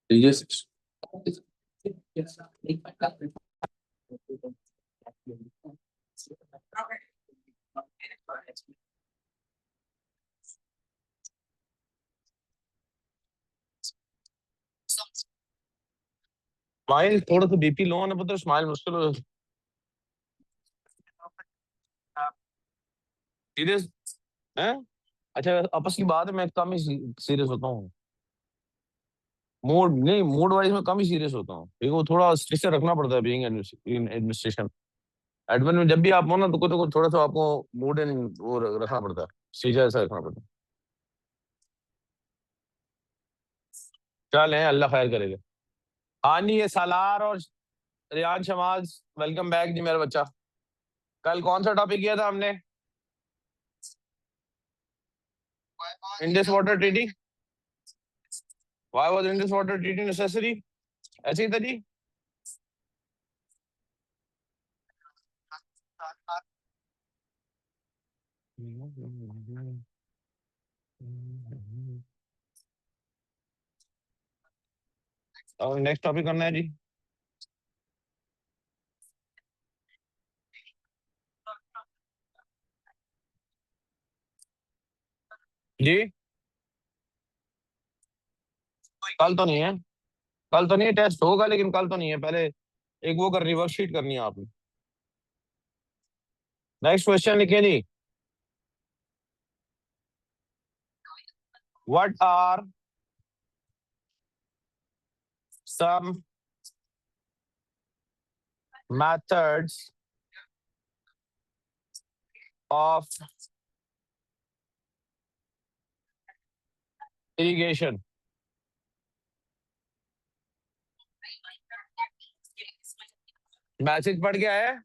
Yes. Smile थोड़ा सा BP low ना, पता स्माइल मुश्किल हो सीरियस है। अच्छा आपस की बात है, मैं कम ही सीरियस होता हूँ। मूड नहीं, मूड वाइज में कम ही सीरियस होता हूँ, क्योंकि वो थोड़ा स्ट्रिक्ट से रखना पड़ता है बीइंग इन एडमिनिस्ट्रेशन। एडमिन में जब भी आप हो ना तो कुछ थोड़ा सा आपको मूड एंड वो रखना पड़ता है, सीरियस ऐसा रखना पड़ता है। चल है, अल्लाह खैर करेगा। हाँ जी, ये सालार और रियान शमाज, वेलकम बैक जी मेरा बच्चा। कल कौन सा टॉपिक किया था हमने? Indus water treaty. Why was Indus water treaty necessary? ऐसे ही था जी। और नेक्स्ट टॉपिक करना है जी। जी कल तो नहीं है, कल तो नहीं है, टेस्ट होगा लेकिन कल तो नहीं है। पहले एक वो करनी, वर्कशीट करनी है आपने। नेक्स्ट क्वेश्चन लिखिए जी। What are some methods of irrigation? Message पढ़ के आया है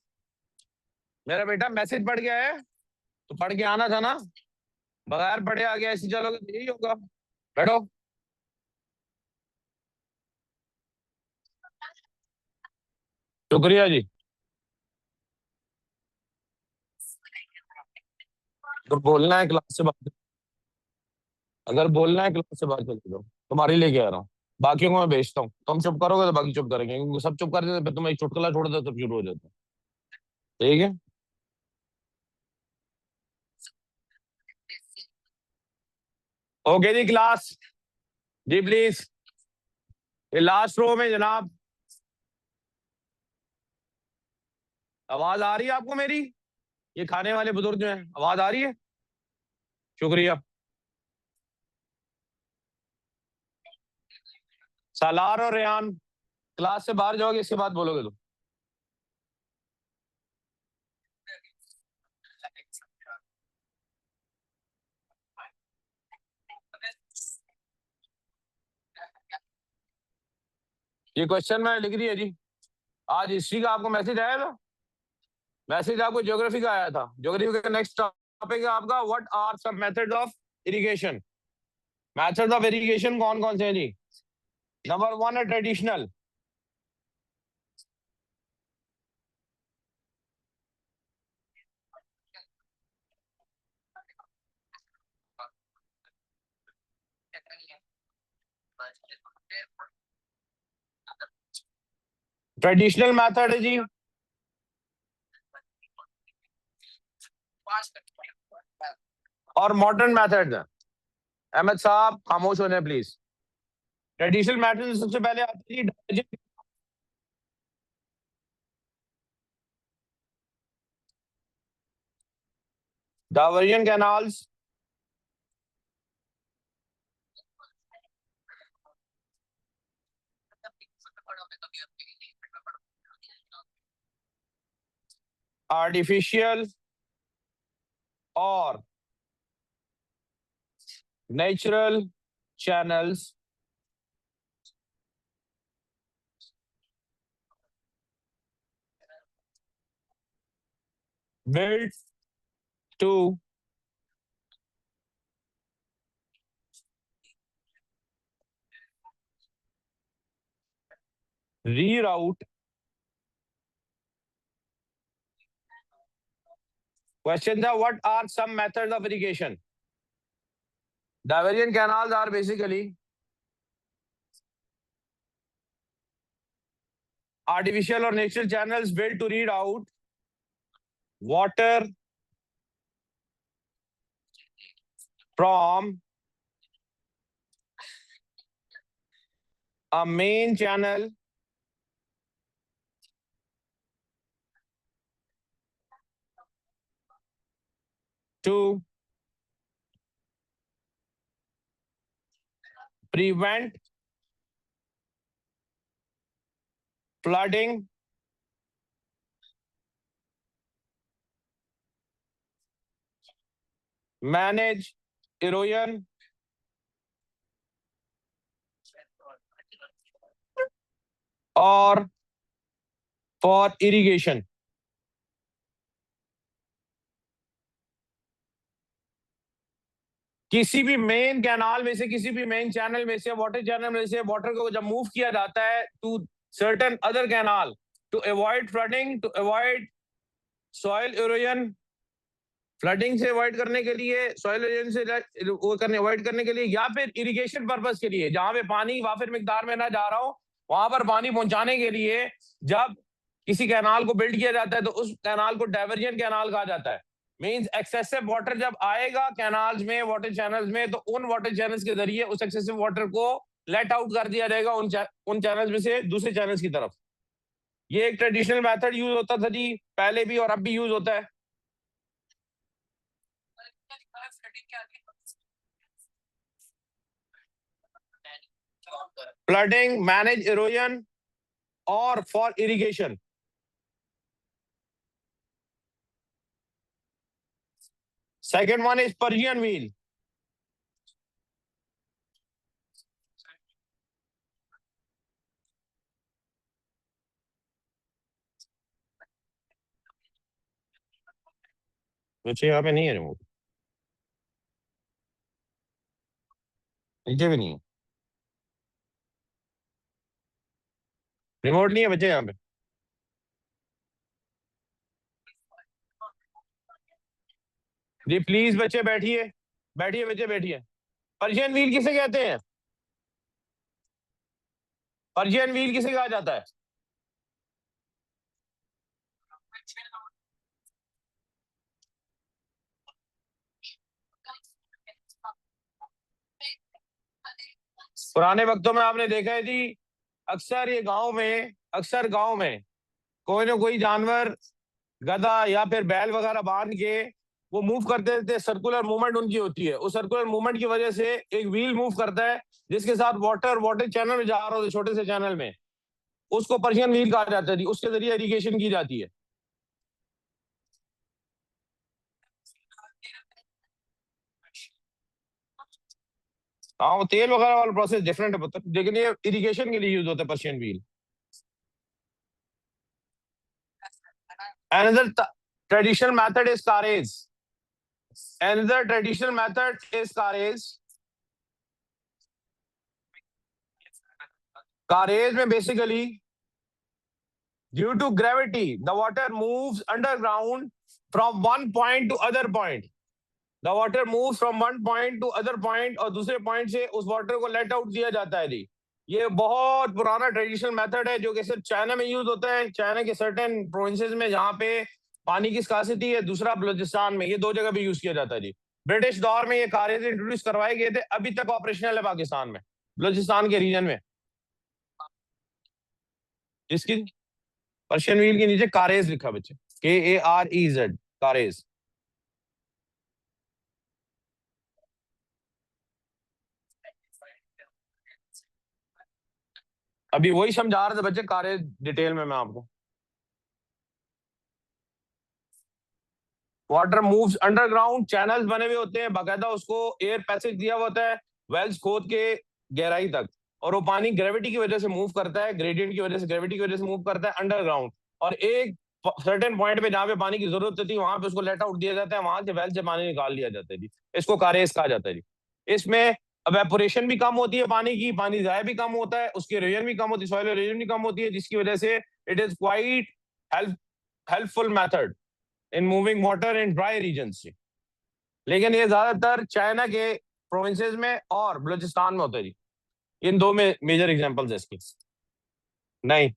मेरा बेटा? मैसेज पढ़ के आया है तो पढ़ के आना था ना। बगैर पढ़े आ गया, ऐसे चलोगे तो यही होगा। बैठो। शुक्रिया जी। तो बोलना है क्लास से बात, अगर बोलना है क्लास से बात चले जाओ, तुम्हारे लेके आ रहा हूँ। बाकियों को मैं भेजता हूँ, तुम चुप करोगे तो बाकी चुप करेंगे, क्योंकि सब चुप कर देते हैं, फिर तुम एक चुटकुला छोड़ दो सब शुरू हो जाता है। ठीक है। ओके जी क्लास। जी प्लीज, ये लास्ट रो में जनाब। आवाज आ रही है आपको मेरी? ये खाने वाले बुजुर्ग जो हैं, आवाज आ रही है? शुक्रिया। सालार और रेहान, क्लास से बाहर जाओगे, इसके बाद बोलोगे तो। ये क्वेश्चन मैंने लिख दिया जी। आज हिस्ट्री का आपको मैसेज आया था, मैसेज आपको ज्योग्राफी का आया था। ज्योग्राफी का नेक्स्ट टॉपिक है आपका व्हाट आर सब methods of irrigation. Methods of irrigation कौन कौन से हैं जी? नंबर वन है ट्रेडिशनल। ट्रेडिशनल मेथड है जी। और मॉडर्न मेथड है। अहमद साहब खामोश होने प्लीज। ट्रेडिशनल मेथड सबसे पहले आती है डावर्जन कैनाल्स, आर्टिफिशियल और natural channels built to reroute Question था, what are some methods of irrigation? Diversion canals are basically artificial or natural channels built to read out water from a main channel to prevent flooding, manage erosion, or for irrigation. किसी भी main canal में से, किसी भी main channel में से, water channel में से वाटर को जब मूव किया जाता है to certain other canal to avoid flooding, to avoid soil erosion, flooding से अवॉइड करने के लिए, सॉइल इरोजन से वो करने अवॉइड करने के लिए, या फिर इरिगेशन पर्पस के लिए, जहां पे पानी वाफिर मिकदार में ना जा रहा हो वहां पर पानी पहुंचाने के लिए जब किसी कैनाल को बिल्ड किया जाता है तो उस कैनाल को डाइवर्जन कैनाल कहा जाता है। मींस एक्सेसिव वाटर जब आएगा कैनाल्स में, वाटर चैनल्स में, तो उन वाटर चैनल्स के जरिए उस एक्सेसिव वाटर को लेट आउट कर दिया जाएगा उन चैनल्स में से दूसरे चैनल्स की तरफ। ये एक ट्रेडिशनल मेथड यूज होता था जी पहले भी और अब भी यूज होता है। फ्लडिंग, मैनेज इरोजन और for irrigation. Second one is Persian wheel. बच्चे यहाँ पे नहीं है रिमोट, नीचे भी नहीं है रिमोट, नहीं है बच्चे यहाँ पे। जी प्लीज बच्चे बैठिए, बैठिए बच्चे बैठिए। पर्शियन व्हील किसे कहते हैं? पर्शियन व्हील किसे कहा जाता है? पुराने वक्तों में आपने देखा है जी, अक्सर ये गांव में कोई ना कोई जानवर, गधा या फिर बैल वगैरह बांध के वो मूव करते थे। सर्कुलर मूवमेंट उनकी होती है, उस सर्कुलर मूवमेंट की वजह से एक व्हील मूव करता है जिसके साथ वाटर चैनल में जा रहा होता है, छोटे से चैनल में, उसको पर्शियन व्हील कहा जाता है जी। उसके जरिए इरिगेशन की जाती है। हाँ, वो तेल वगैरह वाला प्रोसेस डिफरेंट है, लेकिन ये इरिगेशन के लिए यूज होता है Persian wheel. Another traditional method is carriage. Another traditional method is carriage. Carriage में basically due to gravity, the water moves underground from one point to other point. The water moves from one point to other point और दूसरे point से उस water को let out दिया जाता है जी। ये बहुत पुराना ट्रेडिशनल मेथड है जो कि सिर्फ चाइना में यूज होता है, चाइना के सर्टेन प्रोविंसेस में जहाँ पे पानी की स्कासिटी है, दूसरा बलूचिस्तान में, ये दो जगह भी यूज किया जाता है जी। ब्रिटिश दौर में ये कारेज इंट्रोड्यूस करवाए गए थे, अभी तक ऑपरेशनल है पाकिस्तान में, बलूचिस्तान के रीजन में। इसकी पर्शियन व्हील के नीचे कारेज लिखा बच्चे, KAREZ, कारेज। अभी वही समझा रहे थे बच्चे कारेज डिटेल में मैं आपको। वाटर मूव्स अंडरग्राउंड, चैनल्स बने हुए होते हैं बाकायदा, उसको एयर पैसेज दिया हुआ होता है वेल्स खोद के गहराई तक, और वो पानी ग्रेविटी की वजह से मूव करता है, ग्रेडियंट की वजह से, ग्रेविटी की वजह से मूव करता है अंडरग्राउंड, और एक सर्टेन पॉइंट पे जहाँ पे पानी की जरूरत होती है वहां पे उसको लेट आउट दिया जाता है, वहां से वेल से पानी निकाल लिया जाता है जी। इसको कारेज कहा जाता है जी। इसमें एवेपोरेशन भी कम होती है पानी की, पानी जाया भी कम होता है, उसकी इरोजन भी कम होती है, सॉइल इरोजन भी कम होती है, जिसकी वजह से it is quite helpful method. In moving water in dry regions. लेकिन ये ज्यादातर चाइना के प्रोविंसेस में और बलूचिस्तान में होता है जी। इन दो में मेजर एग्जांपल्स है इसकी। नहीं,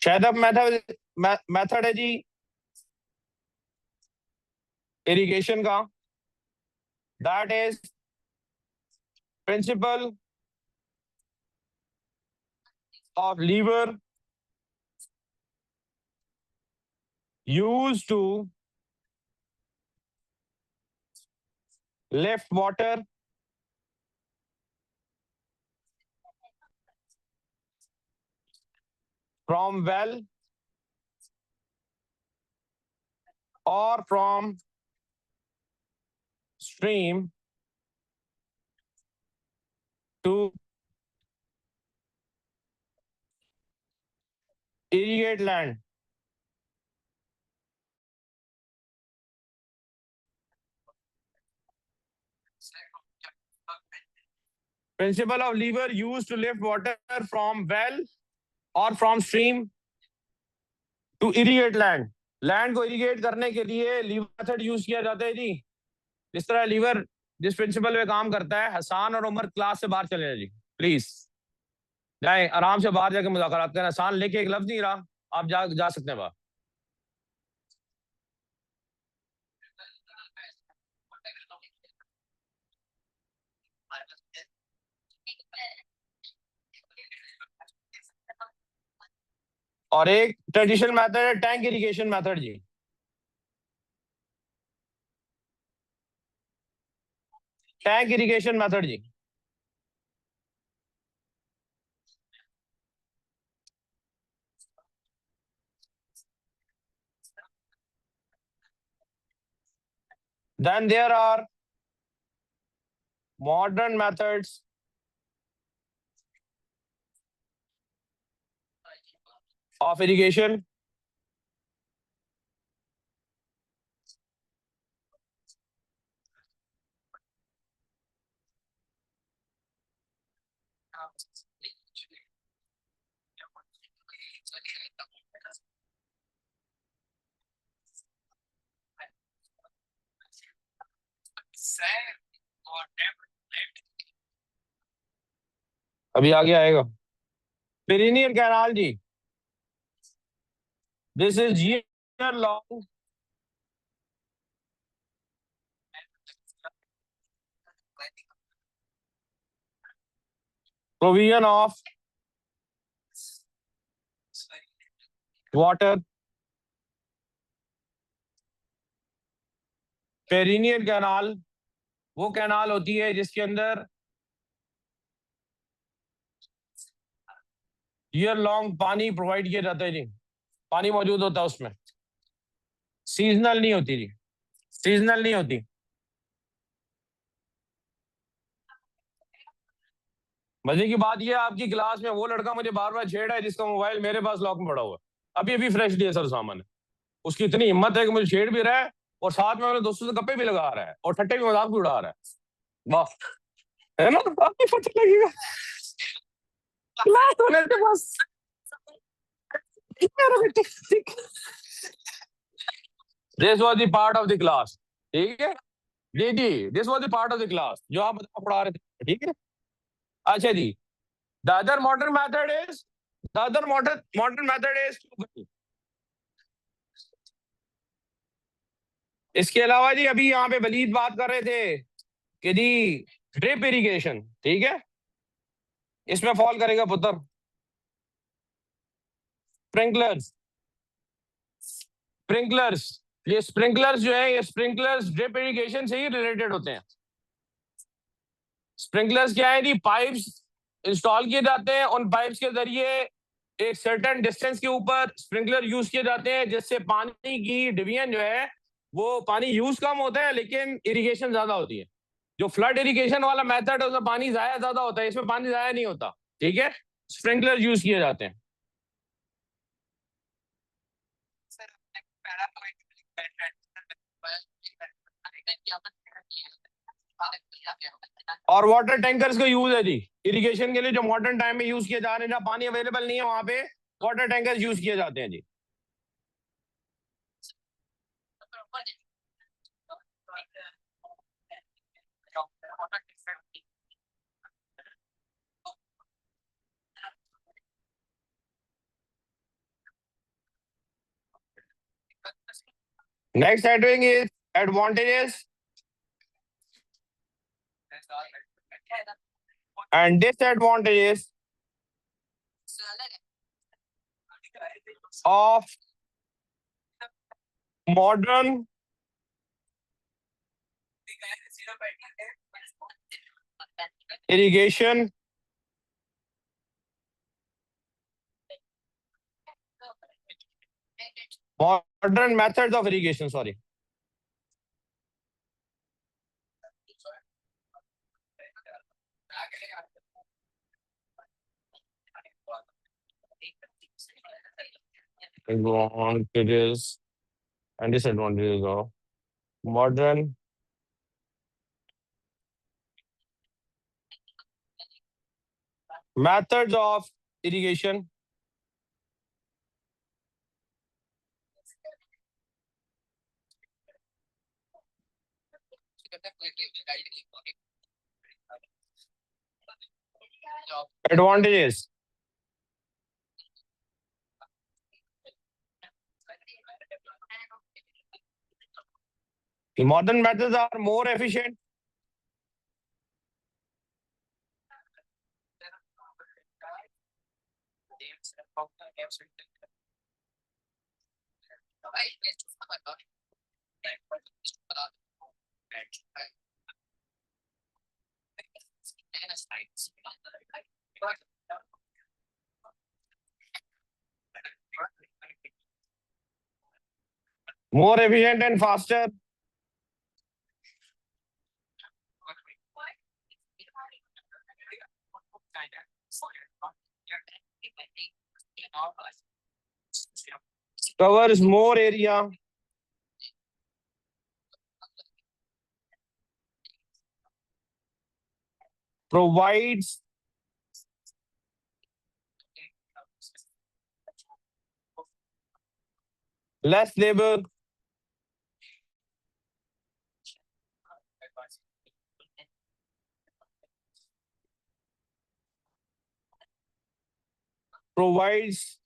शायद अब मेथड है जी इरिगेशन का, that is principle of lever used to lift water from well or from stream to irrigate land. Principle of lever used to lift water from well or from stream to irrigate land. Land को irrigate करने के लिए liver method use किया जाता है जी। जिस तरह liver जिस प्रिंसिपल पे काम करता है, हसान और उमर क्लास से बाहर चले जाए जी प्लीज, जाए आराम से बाहर जाके मुज़ाकरात करें। हसान लेके एक लफ्ज नहीं रहा, आप जा सकते हैं बाहर। और एक ट्रेडिशनल मेथड है टैंक इरिगेशन मेथड जी। टैंक इरिगेशन मेथड जी। Then there are modern methods of irrigation. अभी आगे आएगा पेरिनियल कैनाल जी। This is year long provision of water. Perennial canal वो कैनाल होती है जिसके अंदर ईयर लॉन्ग पानी प्रोवाइड किया जाता है जी, पानी मौजूद होता है उसमें। सीजनल नहीं होती जी, सीजनल नहीं होती। मजे की बात यह आपकी क्लास में वो लड़का मुझे बार बार छेड़ है जिसका मोबाइल मेरे पास लॉक में पड़ा हुआ है, अभी अभी फ्रेश दिया सर सामान है। उसकी इतनी हिम्मत है कि मुझे छेड़ भी रहा है और साथ में अपने दोस्तों से गप्पे भी लगा रहा है और ठट्टे भी मजाक भी उड़ा रहा है। वाह, है ना, आपको पता लगेगा क्लास होने के बस। This was the part of the class, ठीक है जी जी, this was the part of the class जो आप पढ़ा रहे थे, ठीक है। अच्छा जी, the other modern method is the other modern method is इसके अलावा जी अभी यहाँ पे वलीद बात कर रहे थे कि जी ड्रिप इरिगेशन, ठीक है, इसमें फॉल करेगा पुत्र स्प्रिंकलर्स। स्प्रिंकलर्स, ये स्प्रिंकलर्स जो है, ये स्प्रिंकलर्स ड्रिप इरिगेशन से ही रिलेटेड होते हैं। स्प्रिंकलर्स क्या है जी, पाइप्स इंस्टॉल किए जाते हैं, उन पाइप्स के जरिए एक सर्टेन डिस्टेंस के ऊपर स्प्रिंकलर यूज किए जाते हैं जिससे पानी की डिवीजन जो है वो पानी यूज कम होता है लेकिन इरिगेशन ज्यादा होती है। जो फ्लड इरिगेशन वाला मेथड है उसमें पानी जाया ज्यादा होता है, इसमें पानी जाया नहीं होता, ठीक है। स्प्रिंकलर यूज किए जाते हैं। और वाटर टैंकर्स का यूज है जी इरिगेशन के लिए, जो मॉडर्न टाइम में यूज किए जा रहे हैं, जहाँ पानी अवेलेबल नहीं है वहां पे वाटर टैंकर्स यूज किए जाते हैं जी। Next heading is advantages and disadvantages of modern irrigation modern methods of irrigation, sorry. Advantages and disadvantages of modern methods of irrigation. Advantages. The modern methods are more efficient. More efficient and faster. Covers more area. Provides less labor. Provides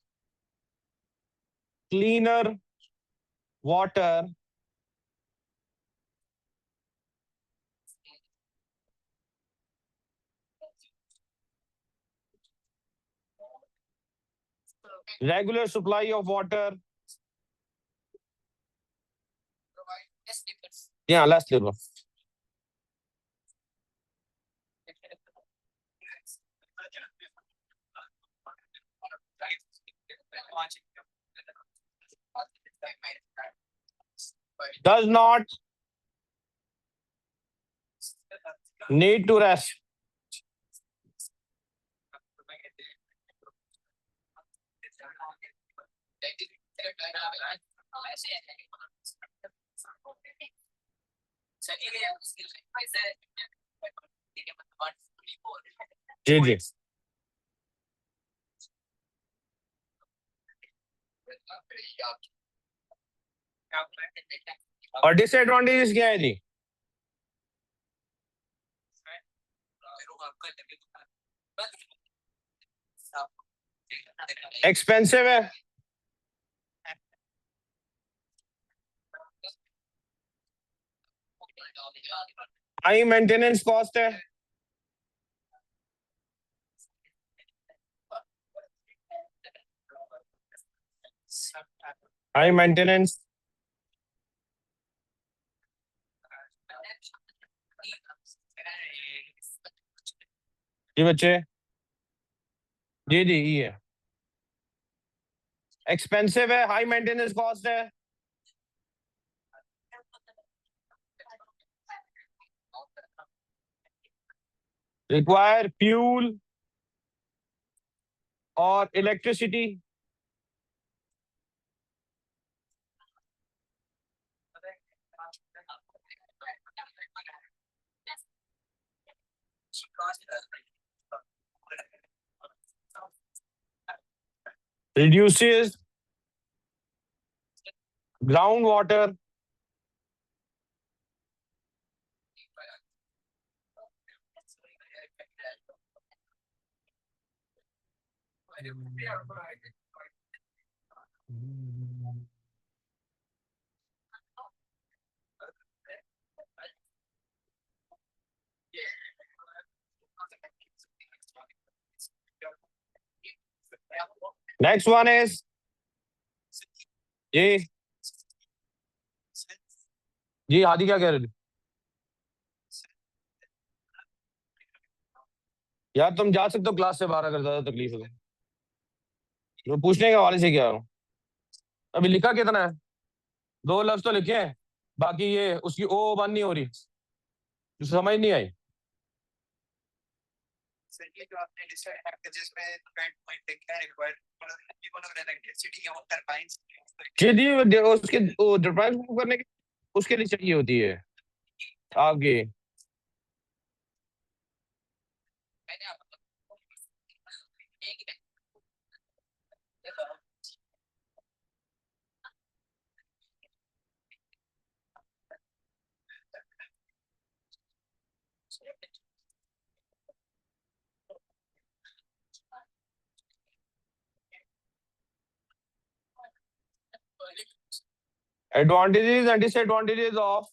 cleaner water. Regular supply of water. Yeah, less labor. Does not need to rest. जी जी और disadvantages क्या है जी? Expensive है, high maintenance cost है, high maintenance. जी बच्चे, जी जी ये है, expensive है, high maintenance cost है, रिक्वायर फ्यूल और electricity, reduces groundwater next one is जी जी हादी क्या कह रहे थे यार तुम जा सकते हो क्लास से बाहर अगर ज्यादा तकलीफ है तो पूछने के हवाले से क्या हो अभी लिखा कितना है 2 लफ्ज तो लिखे हैं बाकी ये उसकी ओ बन नहीं हो रही जो समझ नहीं आई सर ये जो आपने डिसाइड है जिसमें पेंट पॉइंट क्या रिक्वायर्ड इंटेंसिटी ऑफ टरबाइंस जी जी उसके टरबाइन मूव करने के उसके लिए चाहिए होती है आगे मैंने आपको एक advantages and disadvantages of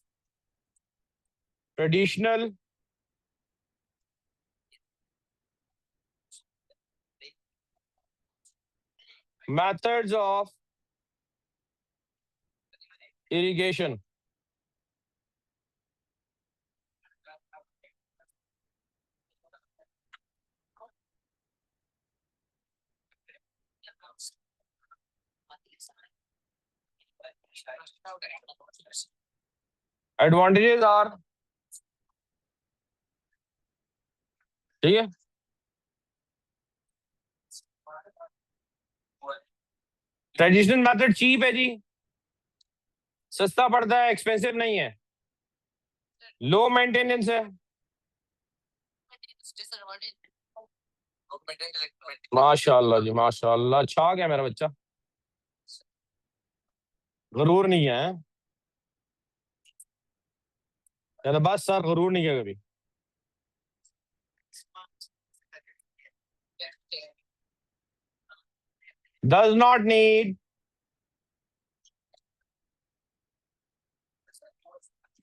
traditional methods of irrigation. Advantages are ठीक है ट्रेडिशनल मेथड चीप है जी सस्ता पड़ता है एक्सपेंसिव नहीं है लो मेंटेनेंस है माशाल्लाह जी माशाल्लाह छा गया मेरा बच्चा गरूर नहीं है कहता बस सर गरूर नहीं है कभी does not need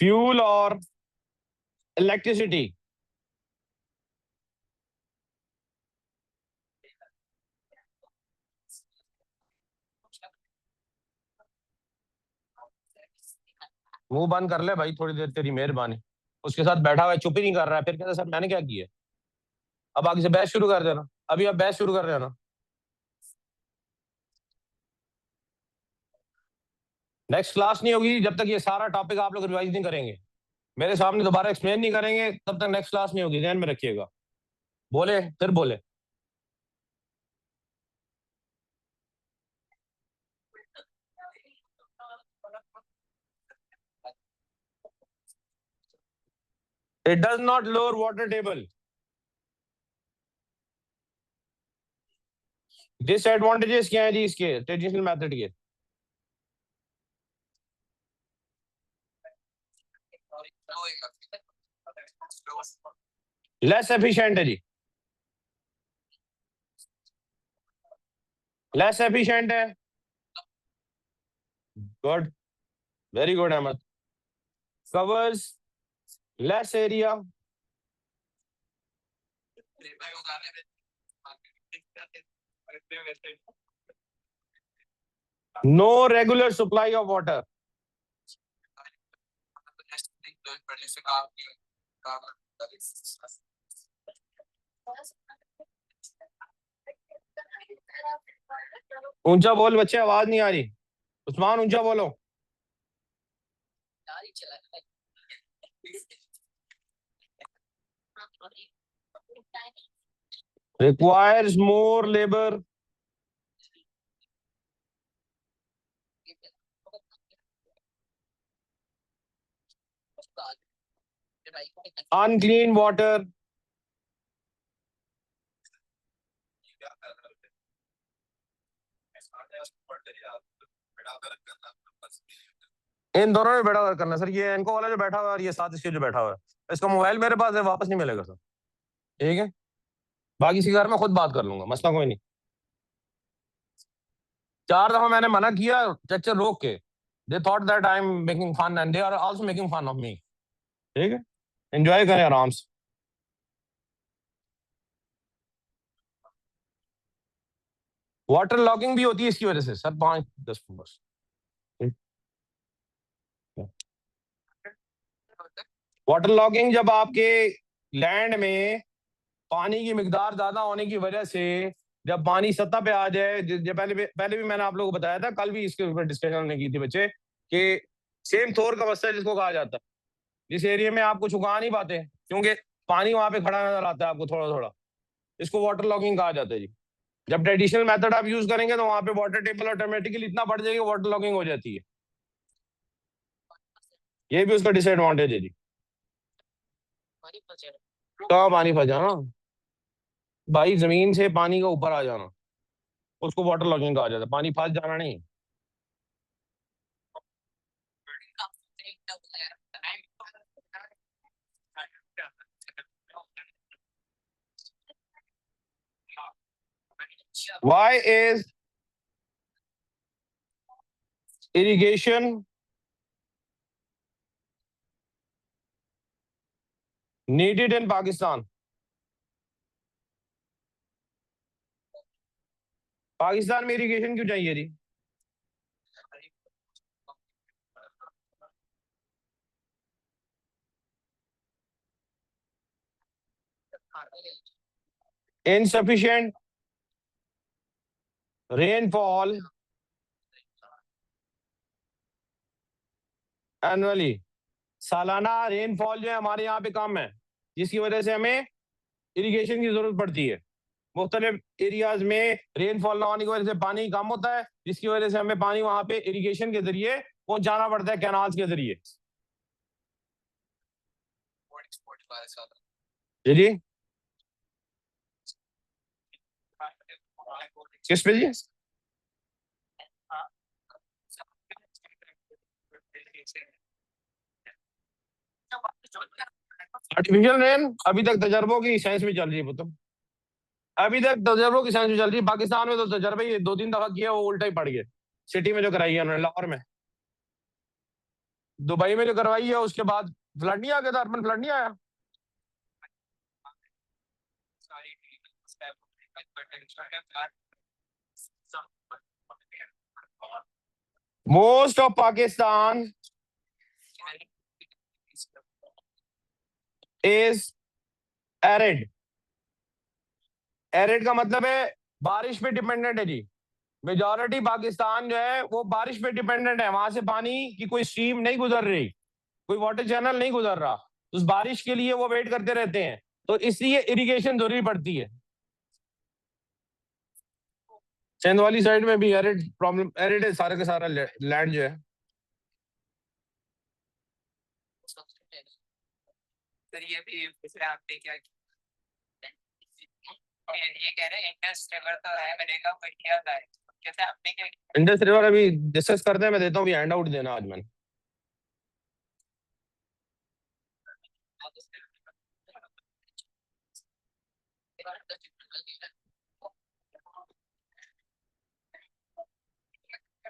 fuel or electricity मुंह बंद कर ले भाई थोड़ी देर तेरी मेहरबानी उसके साथ बैठा हुआ है चुप ही नहीं कर रहा है फिर कहता सर मैंने क्या किया अब आगे से बहस शुरू कर देना अभी आप बहस शुरू कर देना नेक्स्ट क्लास नहीं होगी जब तक ये सारा टॉपिक आप लोग रिवाइज नहीं करेंगे मेरे सामने दोबारा एक्सप्लेन नहीं करेंगे तब तक नेक्स्ट क्लास नहीं होगी ध्यान में रखिएगा बोले फिर बोले it does not lower water table disadvantages क्या है जी इसके ट्रेडिशनल मेथड के लेस एफिशिएंट है जी लेस एफिशिएंट है good very good Ahmad covers less area no regular supply of water ऊंचा बोल बच्चे आवाज नहीं आ रही उस्मान ऊंचा बोलो requires more labor unclean water इन दोनों में बेड़ा गर्क करना सर। ये इनको वाला जो बैठा हुआ है और ये साथ इसके जो बैठा हुआ है, इसका मोबाइल मेरे पास है, वापस नहीं मिलेगा सर। ठीक है, बाकी इसी घर में खुद बात कर लूंगा, मसला कोई नहीं। 4 दफा मैंने मना किया चेक रोक के। They thought that I am making fun and they are also making fun of me. ठीक है, एंजॉय करें आराम से। वाटर लॉगिंग भी होती है इसकी वजह से सर, 5-10 बस। वाटर लॉगिंग जब आपके लैंड में पानी की मिकदार ज्यादा होने की वजह से, जब पानी सतह पे आ जाए, पहले भी मैंने आप लोगों को बताया था, कल भी इसके ऊपर डिस्कशन हमने की थी बच्चे, कि सेम थोर का मसला जिसको कहा जाता है, जिस एरिया में आप कुछ उगा नहीं पाते क्योंकि पानी वहां पे खड़ा नजर आता है आपको थोड़ा थोड़ा, इसको वाटर लॉगिंग कहा जाता है जी। जब ट्रेडिशनल मेथड आप यूज करेंगे तो वहां पे वाटर टेबल ऑटोमेटिकली इतना बढ़ जाएगा, वाटर लॉगिंग हो जाती है। ये भी उसका डिसएडवांटेज है जी। कहाँ पानी फंस जाना भाई, जमीन से पानी का ऊपर आ जाना, उसको वाटर लॉगिंग कहा जाता है, पानी फंस जाना नहीं। Why is irrigation needed in Pakistan? Pakistan में इरिगेशन क्यों चाहिए जी? Insufficient rainfall annually, सालाना रेनफॉल जो है हमारे यहाँ पे कम है, जिसकी वजह से हमें इरिगेशन की जरूरत पड़ती है। मुख्तलिफ एरियाज में रेनफॉल ना होने की वजह से पानी कम होता है, जिसकी वजह से हमें पानी वहां पे इरिगेशन के जरिए पहुंचाना पड़ता है, कैनाल्स के जरिए। जी जी, किस पे जी? आर्टिफिशियल रेन अभी तक तजर्बों की साइंस में चल रही है पुत्र, अभी तक तजर्बों की साइंस में चल रही है। पाकिस्तान में तो तजर्बे ही 2-3 दफा किया, वो उल्टा ही पड़ गए। सिटी में जो कराई है उन्होंने, लाहौर में, दुबई में जो करवाई है, उसके बाद फ्लड नहीं आ गया था, अर्बन फ्लड नहीं आया। Most of Pakistan is arid. Arid का मतलब है बारिश पे डिपेंडेंट है जी। मेजॉरिटी पाकिस्तान जो है वो बारिश पे डिपेंडेंट है, वहां से पानी की कोई स्ट्रीम नहीं गुजर रही, कोई वाटर चैनल नहीं गुजर रहा, उस बारिश के लिए वो वेट करते रहते हैं, तो इसलिए इरिगेशन जरूरी पड़ती है। सिंध वाली साइड में भी एरिड प्रॉब्लम, एरिड है सारा का सारा लैंड जो है। सर ये भी पिछले हफ्ते क्या ये कह रहे हैं इंडस रिवर तो है बनेगा बढ़िया है, कैसे आपने क्या इंडस रिवर अभी डिस्कस करते हैं, मैं देता हूँ हैंड आउट देना आज मैंने।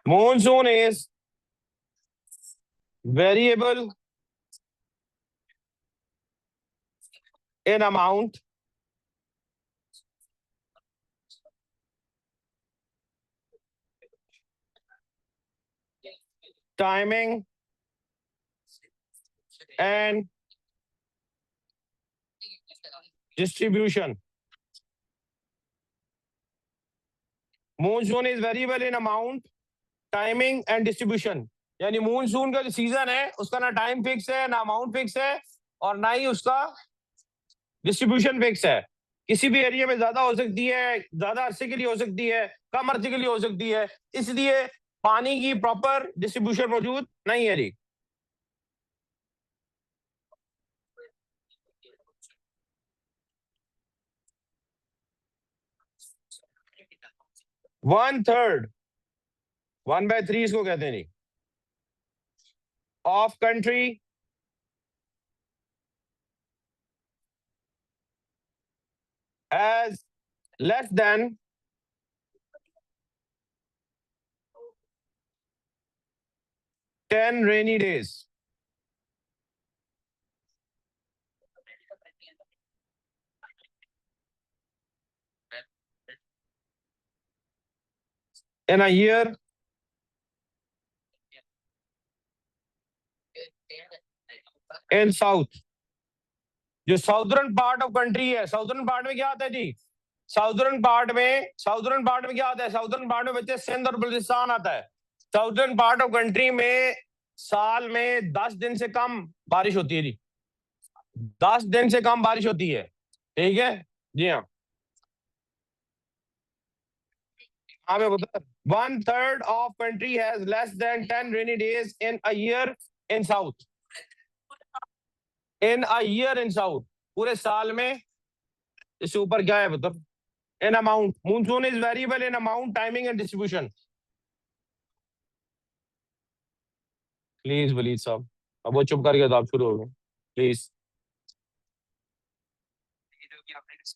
Monsoon is variable in amount, timing, and distribution. Monsoon is variable in amount, timing and distribution. यानी मूनसून का जो सीजन है उसका ना टाइम फिक्स है, ना अमाउंट फिक्स है, और ना ही उसका डिस्ट्रीब्यूशन फिक्स है। किसी भी एरिया में ज्यादा हो सकती है, ज्यादा अरसे के लिए हो सकती है, कम अरसे के लिए हो सकती है, इसलिए पानी की प्रॉपर डिस्ट्रीब्यूशन मौजूद नहीं है जी। 1/3, 1/3 इसको कहते हैं जी, of country as less than 10 rainy days. In a year, in south. जो साउदर्न पार्ट ऑफ कंट्री है, साउदर्न पार्ट में क्या आता है जी? साउदर्न पार्ट में क्या आता है? साउदर्न पार्ट में बच्चे सिंध और बलूचिस्तान आता है। साउदर्न पार्ट ऑफ कंट्री में साल में 10 दिन से कम बारिश होती है जी, 10 दिन से कम बारिश होती है। ठीक है जी, हाँ हाँ मैं बता, 1/3 of country has less than 10 rainy days in a year in south. In a year in south, पूरे साल में। इससे ऊपर क्या है मतलब? In amount, monsoon is variable in amount, timing and distribution. Please Walid साहब, अब वो चुप करके आप शुरू हो गए please.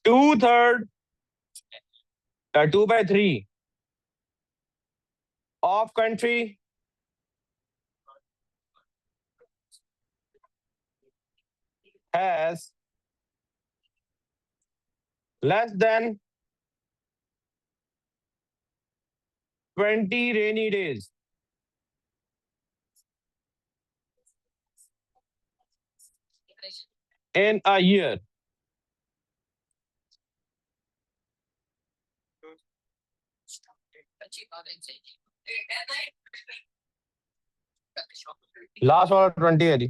2/3, 2/3 of country has less than 20 rainy days. In a year. Last one 20 है जी।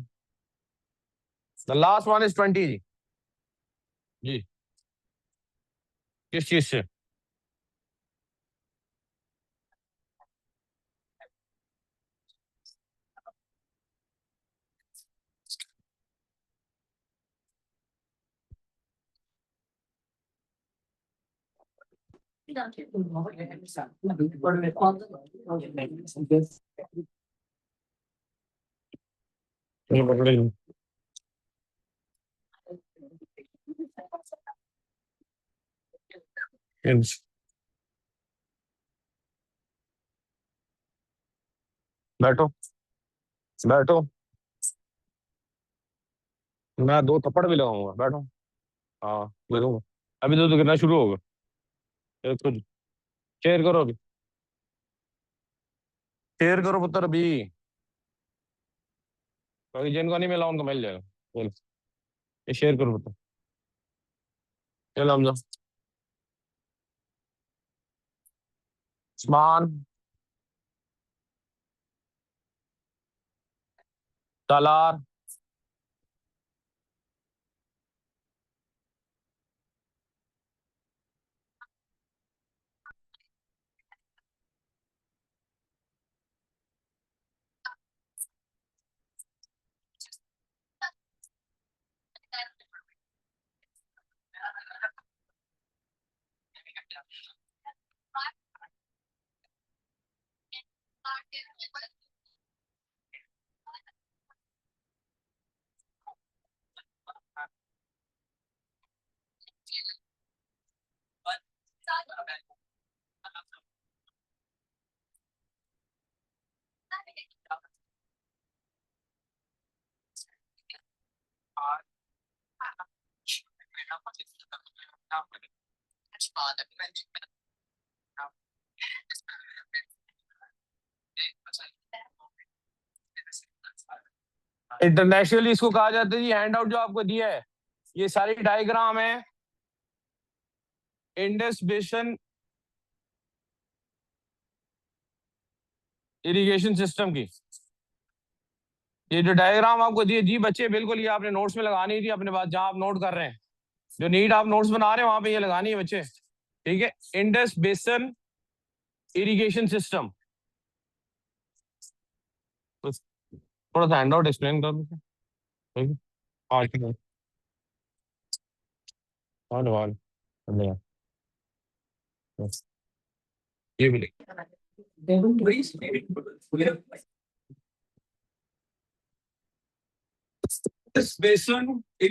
The last one is 20 जी। जी किस चीज से? ये पकड़े लो। बैठो बैठो, मैं 2 थप्पड़ भी लगाऊंगा, बैठो। हाँ देखो, अभी तो गिरना शुरू होगा। कुछ शेयर करो अभी, शेयर करो पुत्र अभी, क्योंकि जिनको नहीं मिला उनको मिल जाएगा। चलो ये शेयर करो पुत्र, चलो हमजा। आसमान, तालार, इंटरनेशनली इसको कहा जाता है जी, हैंड आउट जो आपको दिया है ये सारी डायग्राम है इंडस बेसिन इरिगेशन सिस्टम की। ये जो डायग्राम आपको दिए जी बच्चे, बिल्कुल ये आपने नोट्स में लगानी थी अपने पास, जहां आप नोट कर रहे हैं, जो नीट आप नोट्स बना रहे हैं वहां पे ये लगानी है बच्चे। ठीक है, इंडस बेसिन इरिगेशन सिस्टम। तो थोड़ा सा हैंड आउट एक्सप्लेन कर दो। ठीक है, हाँ ठीक है, हाँ, हाँ, हाँ, हाँ। ये भी लिख This basin, it